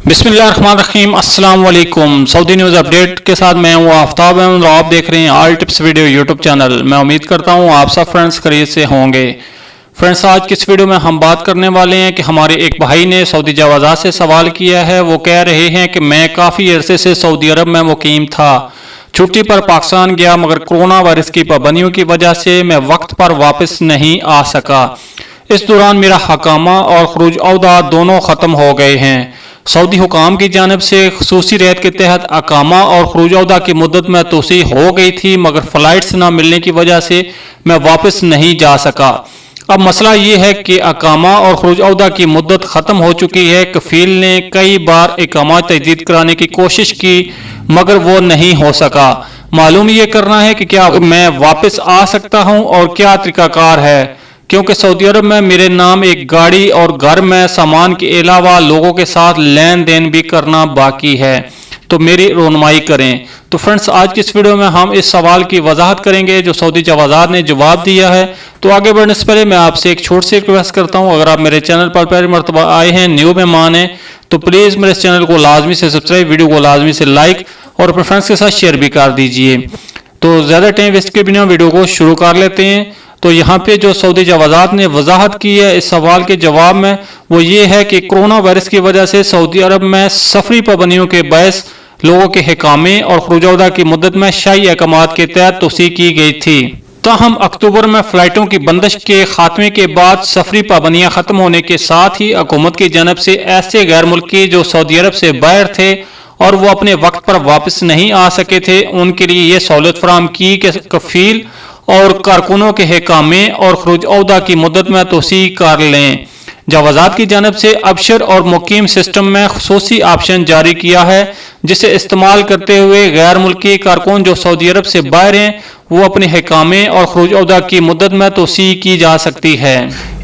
बिस्मिल्लाहिर्रहमानिर्रहीम अस्सलाम वालेकुम। सऊदी न्यूज़ अपडेट के साथ मैं हूँ आफ्ताब और आप देख रहे हैं all tips video YouTube channel. मैं उम्मीद करता हूँ आप सब फ्रेंड्स खैरियत से होंगे। फ्रेंड्स, आज की इस वीडियो में हम बात करने वाले हैं कि हमारे एक भाई ने सऊदी जवाज़ात से सवाल किया है। वो कह रहे हैं कि मैं काफ़ी अरसे से सऊदी अरब में मुकीम था, छुट्टी पर पाकिस्तान गया, मगर कोरोना वायरस की पाबंदियों की वजह से मैं वक्त पर वापस नहीं आ सका। इस दौरान मेरा हकामा और खरूज औदा दोनों ख़त्म हो गए हैं। सऊदी हुकाम की जानब से खसूसी रियायत के तहत अकामा और खरूज औदा की मुद्दत में तोसी हो गई थी, मगर फ़्लाइट्स ना मिलने की वजह से मैं वापस नहीं जा सका। अब मसला ये है कि अकामा और खरूज औदा की मुद्दत ख़त्म हो चुकी है। कफील ने कई बार इकामा तजदीद कराने की कोशिश की, मगर वो नहीं हो सका। मालूम ये करना है कि क्या मैं वापस आ सकता हूँ और क्या तरीकाकार है, क्योंकि सऊदी अरब में मेरे नाम एक गाड़ी और घर में सामान के अलावा लोगों के साथ लेन देन भी करना बाकी है, तो मेरी रहनुमाई करें। तो फ्रेंड्स, आज की इस वीडियो में हम इस सवाल की वजाहत करेंगे जो सऊदी जवाज़ात ने जवाब दिया है। तो आगे बढ़ने से पहले मैं आपसे एक छोटी सी रिक्वेस्ट करता हूं, अगर आप मेरे चैनल पर पहली मरतबा आए हैं, न्यू मेहमान हैं, तो प्लीज़ मेरे चैनल को लाजमी से सब्सक्राइब, वीडियो को लाजमी से लाइक और अपने फ्रेंड्स के साथ शेयर भी कर दीजिए। तो ज़्यादा टाइम वेस्ट के बिना वीडियो को शुरू कर लेते हैं। तो यहाँ पे जो सऊदी जवाज़ात ने वजाहत की है इस सवाल के जवाब में, वो ये है कि कोरोना वायरस की वजह से सऊदी अरब में सफरी पाबंदियों के बायस लोगों के हिकामे और खरूज औदा की मुद्दत में शाही अहकामात के तहत तोसी की गई थी। ताहम अक्टूबर में फ्लाइटों की बंदिश के खात्मे के बाद सफरी पाबंदियां खत्म होने के साथ ही हुकूमत की जानब से ऐसे गैर मुल्की जो सऊदी अरब से बाहर थे और वो अपने वक्त पर वापस नहीं आ सके थे, उनके लिए ये सहूलत फराहम की कि कफील और कारकुनों के हिकामे और खरूज औदा की मुद्दत में तोसी कर लें। जवाज़ात की जानब से अबशर और मुकीम सिस्टम में खसूसी ऑप्शन जारी किया है, जिसे इस्तेमाल करते हुए गैर मुल्की कारकुन जो सऊदी अरब से बाहर हैं वो अपने हिकामे और खरूज औदा की मुद्दत में तोसी की जा सकती है।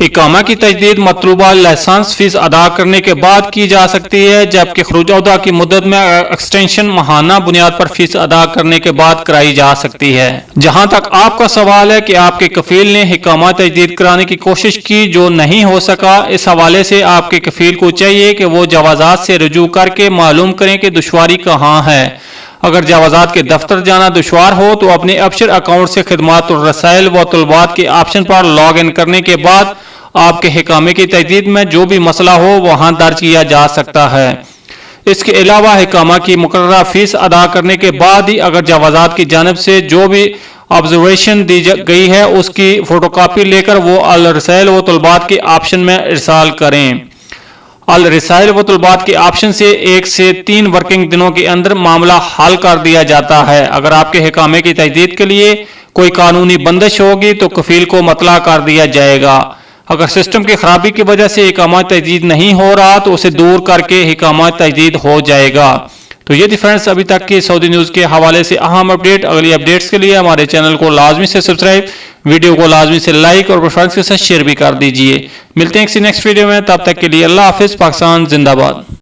इकामा की तजदीद मतलूबा लाइसेंस फीस अदा करने के बाद की जा सकती है, जबकि खरूज औदा की मुद्दत में एक्सटेंशन माहाना बुनियाद पर फीस अदा करने के बाद कराई जा सकती है। जहां तक आपका सवाल है कि आपके कफील ने इकामा तजदीद कराने की कोशिश की जो नहीं हो सका, इस हवाले से आपके कफील को चाहिए कि वो जवाज़ात से रुजू करके मालूम करें कि दुश्वारी कहाँ है। अगर जवाज़ात के दफ्तर जाना दुश्वार हो तो अपने अबशर अकाउंट से खिदमात और रसाइल व तलबात के ऑप्शन पर लॉग इन करने के बाद आपके हिकामे की तजदीद में जो भी मसला हो वहां दर्ज किया जा सकता है। इसके अलावा हिकामा की मुकर्ररा फीस अदा करने के बाद ही अगर जवाज़ात की जानब से जो भी ऑब्जर्वेशन दी गई है उसकी फोटोकॉपी लेकर वो अल रसाइल व तलबात के ऑप्शन में इरसाल करें। अल रसाइल व तलबात के ऑप्शन से 1 से 3 वर्किंग दिनों के अंदर मामला हल कर दिया जाता है। अगर आपके हिकामे की तजदीद के लिए कोई कानूनी बंदिश होगी तो कफील को मतला कर दिया जाएगा। अगर सिस्टम की खराबी की वजह से इकामा तजदीद नहीं हो रहा तो उसे दूर करके इकामा तजदीद हो जाएगा। तो ये थी फ्रेंड्स अभी तक की सऊदी न्यूज़ के हवाले से अहम अपडेट। अगली अपडेट्स के लिए हमारे चैनल को लाजमी से सब्सक्राइब, वीडियो को लाजमी से लाइक और फ्रेंड्स के साथ शेयर भी कर दीजिए। मिलते हैं किसी नेक्स्ट वीडियो में, तब तक के लिए अल्लाह हाफिज़। पाकिस्तान जिंदाबाद।